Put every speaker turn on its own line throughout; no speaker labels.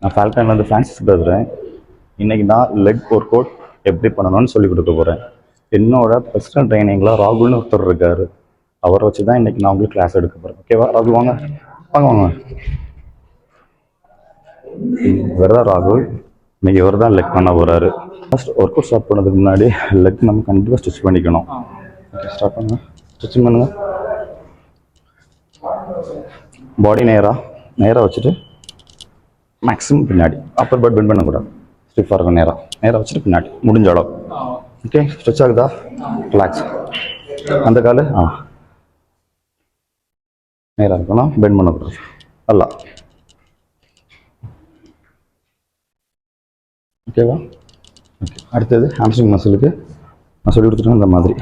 நான் ஃபால்கன்லேருந்து ஃப்ரான்சிஸ் பேசுகிறேன். இன்றைக்கி நான் லெக் ஒர்க் அவுட் எப்படி பண்ணணும்னு சொல்லி கொடுக்க போகிறேன். என்னோட பர்சனல் ட்ரைனிங்கில் ராகுல்னு ஒருத்தர் இருக்கார். அவரை வச்சு தான் இன்றைக்கி நான் உங்களுக்கு கிளாஸ் எடுக்க போகிறேன். ஓகேவா ராகுல்? வாங்க வாங்க வாங்க. இவர் தான் ராகுல். இன்றைக்கி இவர் தான் லெக் பண்ண போகிறாரு. ஃபஸ்ட் ஒர்க் அவுட் ஸ்டார்ட் பண்ணதுக்கு முன்னாடி லெக் நம்ம கண்டிப்பாக ஸ்டிச் பண்ணிக்கணும். ஓகே, ஸ்டார்ட் பண்ணுங்கள். ஸ்டிச்சிங் பண்ணுங்கள். பாடி நேராக வச்சுட்டு மேக்ஸிமம் பின்னாடி அப்பர் பட் பெண்ட் பண்ணக்கூடாது. ஸ்டிஃபாக இருக்கும். நேராக வச்சுட்டு பின்னாடி முடிஞ்ச அளவு. ஓகே, ஸ்ட்ரெச் ஆகுதா? ரிலாக்ஸ். அந்த கால் நேராக இருக்கணும், பெண்ட் பண்ணக்கூடாது. அல்ல. ஓகேவா? ஓகே, அடுத்தது ஹாம்ஸ்ட்ரிங் மசிலுக்கு நான் சொல்லி கொடுத்துட்டேன். இந்த மாதிரி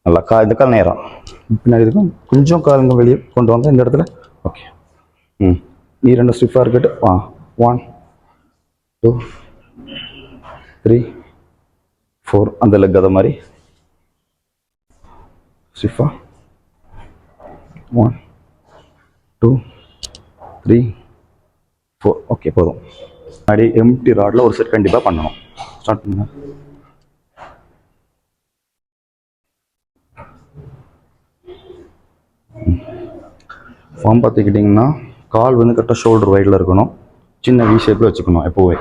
நல்லா இந்த கால் நேரம் பின்னாடி இருக்கும். கொஞ்சம் காலுங்க வெளியே கொண்டு வாங்க இந்த இடத்துல. ஓகே. நீ ரெண்டு ஸ்டிஃபாக இருக்கட்டு. 1 2 3 4. அந்த லெக் அதை மாதிரி ஸ்டிஃபா. 1 2 3 4. ஓகே, போதும். முன்னாடி எம்டி ராடில் ஒரு செட் கண்டிப்பாக பண்ணணும். ஸ்டார்ட் பண்ணுங்க. ஃபார்ம் பார்த்துக்கிட்டிங்கன்னா கால் வந்து கரெக்டாக ஷோல்டர் வைடில் இருக்கணும். சின்ன வி ஷேப்பில் வச்சுக்கணும் எப்போவே.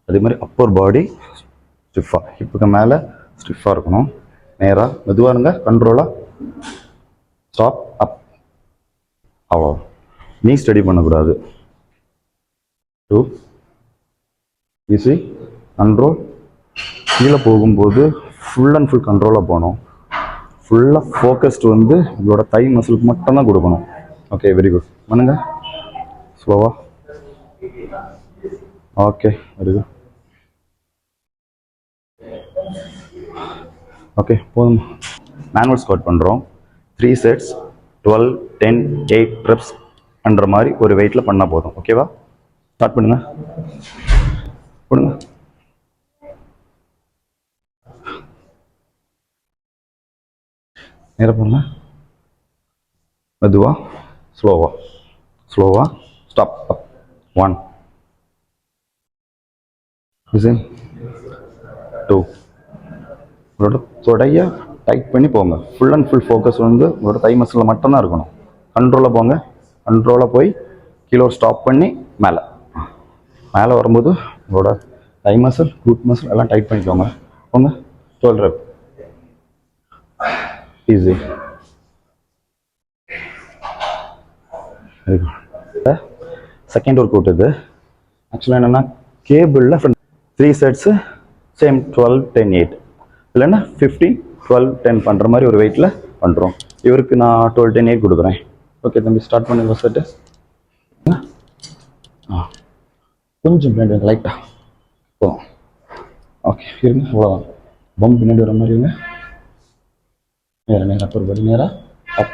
அதே மாதிரி அப்பர் பாடி ஸ்டிஃபாக, ஹிப்புக்கு மேலே ஸ்டிஃபாக இருக்கணும். நேராக மெதுவாக இருங்க, கண்ட்ரோலாக. ஸ்டாப், அப். அவ்வளோ. நீ ஸ்டடி பண்ணக்கூடாது. 2 ஈஸி. கண்ட்ரோல். கீழே போகும்போது ஃபுல் அண்ட் ஃபுல் கண்ட்ரோலாக போகணும். ஃபுல்லாக ஃபோக்கஸ்டு வந்து உங்களோட தை மசிலுக்கு மட்டும்தான் கொடுக்கணும். Okay, very good. பண்ணுங்க ஸ்லோவா. Okay, very good. ஓகே, போதும். மேனுவல் ஸ்குவாட் பண்ணுறோம். 3 sets 12 10 8 reps பண்ணுற மாதிரி ஒரு வெயிட்டில் பண்ணால் போதும். ஓகேவா? ஸ்டார்ட் பண்ணுங்க. போடுங்க. நேராக போடுங்க. மெதுவா, ஸ்லோவா. ஸ்டாப். 1 2. உங்களோட தொடைய டைட் பண்ணி போங்க. ஃபுல் அண்ட் ஃபுல் ஃபோக்கஸ் வந்து உங்களோட தை மசிலில் மட்டும்தான் இருக்கணும். கண்ட்ரோலாக போங்க. கண்ட்ரோலாக போய் கீழே ஸ்டாப் பண்ணி மேலே வரும்போது உங்களோட தை மசில், ரூட் மசில் எல்லாம் டைட் பண்ணிக்கோங்க. போங்க. 12 rep. Easy. Very good. Second work out இது. ஆக்சுவலாக என்னென்னா கேபிளில் 3 sets சேம் 12 10 8 இல்லைன்னா 15 12 10 பண்ணுற மாதிரி ஒரு வெயிட்டில் பண்ணுறோம். இவருக்கு நான் 12 10 8 கொடுக்குறேன். ஓகே தம்பி, ஸ்டார்ட் பண்ணுங்க செட்டு. கொஞ்சம் பின்னாடி லைட்டாக போதும். ஓகே, இருங்க. அவ்வளோதான். பம்ப் பின்னாடி வர மாதிரி இருங்க. நேராக அப்பர் படி நேராக அப்.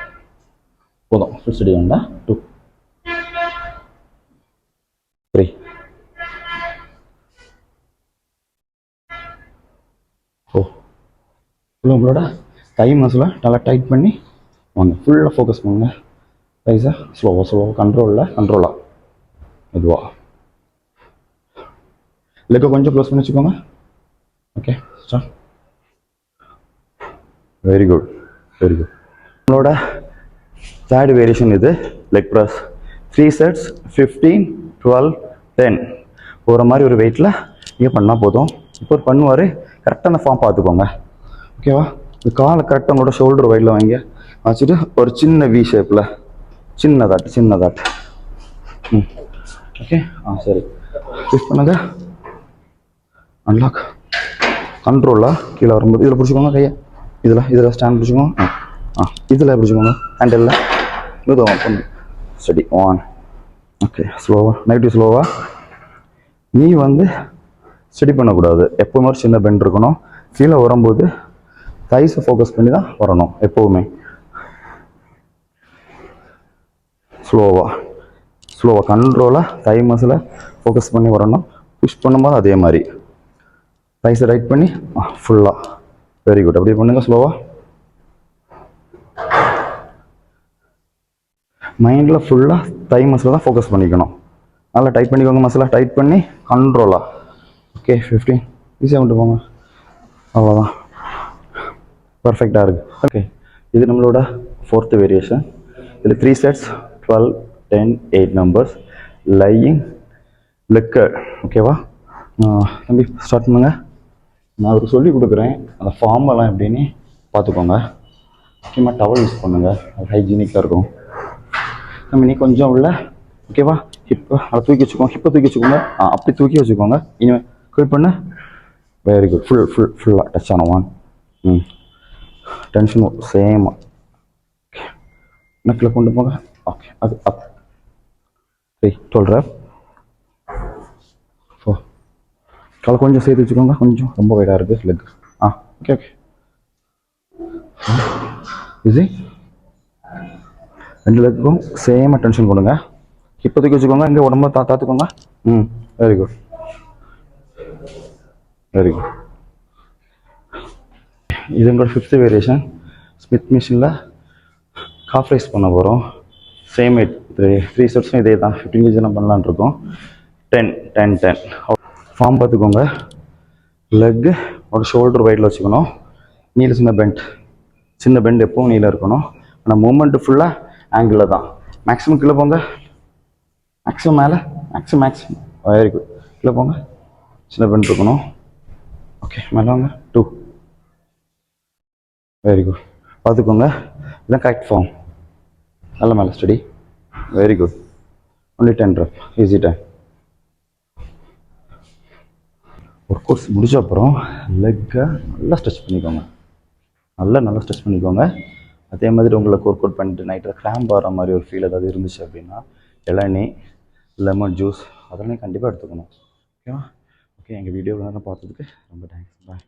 போதும். ஃபுல் ஸ்டடி வேண்டாம். 2 3 4. உங்களோட தை மசிலை நல்லா டைட் பண்ணி வாங்க. ஃபுல்லாக ஃபோக்கஸ் பண்ணுங்க. ரைஸா ஸ்லோவாக கண்ட்ரோலாக மெதுவாக. லெக்கை கொஞ்சம் க்ளோஸ் பண்ணி வச்சுக்கோங்க. Okay, start. Very good. உங்களோட தேர்ட் வேரியேஷன் இது. லெக் ப்ரெஸ் 3 sets 15 12 10 போகிற மாதிரி ஒரு வெயிட்டில் நீங்கள் பண்ணால் போதும். இப்போ பண்ணுவார். கரெக்டாக அந்த ஃபார்ம் பார்த்துக்கோங்க. ஓகேவா? இந்த காலை கரெக்டாக உங்களோட ஷோல்டர் வைடில் வாங்க வச்சுட்டு ஒரு சின்ன வி ஷேப்பில் சின்னதாட்டு. ஓகே, சரி. லிஃப்ட் பண்ணுங்க. அன்லாக். கண்ட்ரோலாக கீழே வரும்போது இதில் பிடிச்சிக்கோங்க. கையை இதில் ஸ்டாண்ட் பிடிச்சிக்கோங்க. இதில் பிடிச்சிக்கோங்க. ஹேண்டில் மெதுவாக பண்ணு. ஸ்டடி. 1. ஓகே, நெகட்டிவ் ஸ்லோவாக. நீ வந்து ஸ்டடி பண்ணக்கூடாது. எப்போவுமே ஒரு சின்ன பெண்ட் இருக்கணும். கீழே வரும்போது தைஸை ஃபோக்கஸ் பண்ணி தான் வரணும் எப்போவுமே. ஸ்லோவாக கண்ட்ரோலாக தை மசிலை ஃபோக்கஸ் பண்ணி வரணும். புஷ் பண்ணும்போது அதே மாதிரி தைஸை ரைட் பண்ணி ஃபுல்லாக. Very good. அப்படியே பண்ணுங்க ஸ்லோவாக. மைண்டில் ஃபுல்லாக தை மசில் தான் ஃபோக்கஸ் பண்ணிக்கணும். நல்லா டைட் பண்ணிக்கோங்க, மசிலாக டைட் பண்ணி கண்ட்ரோலாக. ஓகே 15 ஈஸியாக கொண்டு போங்க. அவ்வளோதான், பர்ஃபெக்டாக இருக்குது. ஓகே, இது நம்மளோட 4th வேரியேஷன். இதில் 3 sets 12 10 8 நம்பர்ஸ் லையிங் லிக்கர். ஓகேவா? தம்பி ஸ்டார்ட் பண்ணுங்க. நான் ஒரு சொல்லி கொடுக்குறேன், அந்த ஃபார்மெல்லாம் எப்படின்னு பார்த்துக்கோங்க. முக்கியமாக டவல் யூஸ் பண்ணுங்கள், அது ஹைஜீனிக்காக இருக்கும். நம்ம நீ கொஞ்சம் உள்ள, ஓகேவா? ஹிப்பை அதை தூக்கி வச்சுக்கோங்க, ஹிப்பை தூக்கி வச்சுக்கோங்க. அப்படி தூக்கி வச்சுக்கோங்க. இனிமேல் குயிட் பண்ணு. Very good. ஃபுல்லாக டச் ஆன 1. Tension same. நெக்கில் கொண்டு போங்க. ஓகே, அது அப் 3 12 rep 4. காலை கொஞ்சம் சேர்த்து வச்சுக்கோங்க, கொஞ்சம் ரொம்ப வைடாக இருக்குது லெக். Okay okay. ஈஸி. 2 லெக்கும் சேமாக டென்ஷன் கொடுங்க. ஹிப்பை தூக்கி வச்சுக்கோங்க, இங்கே உடம்ப தாத்துக்கோங்க. Very good very good. இது எங்களோட 5th வேரியேஷன். ஸ்மித் மிஷினில் காஃப் ரைஸ் பண்ண போகிறோம். சேம் 3 செட்ஸும் இதே தான். 15 kg தான் பண்ணலான் இருக்கோம். 10 10 10. ஃபார்ம் பார்த்துக்கோங்க. லெக்கு ஒரு ஷோல்டர் வைடில் வச்சுக்கணும். நீல சின்ன பெண்ட் எப்பவும் நீல இருக்கணும். ஆனால் மூமெண்ட்டு ஃபுல்லாக ஆங்கிளில் தான். மேக்ஸிமம் கீழே போங்க, மேக்ஸிமம் மேலே, மேக்ஸிமம். Very good. கீழே போங்க, சின்ன பெண்ட் இருக்கணும். ஓகே, மேலே வாங்க. 2. Very good. பார்த்துக்கோங்க, இதுதான் கரெக்ட் ஃபார்ம். நல்ல மேலே study. Very good. Only 10 rep. Easy time. ஒரு கோர்ஸ் முடிச்ச அப்புறம் லெக்கை நல்லா ஸ்ட்ரெச் பண்ணிக்கோங்க. நல்லா ஸ்ட்ரெச் பண்ணிக்கோங்க. அதே மாதிரி உங்களுக்கு ஒர்க் அவுட் பண்ணிட்டு நைட்டில் கிராம்ப் வர மாதிரி ஒரு ஃபீல் ஏதாவது இருந்துச்சு அப்படின்னா இளநீ, லெமன் ஜூஸ் அதெல்லாம் கண்டிப்பாக எடுத்துக்கணும். ஓகேவா? ஓகே, எங்கள் வீடியோ பார்த்ததுக்கு ரொம்ப தேங்க்ஸ். பாய்.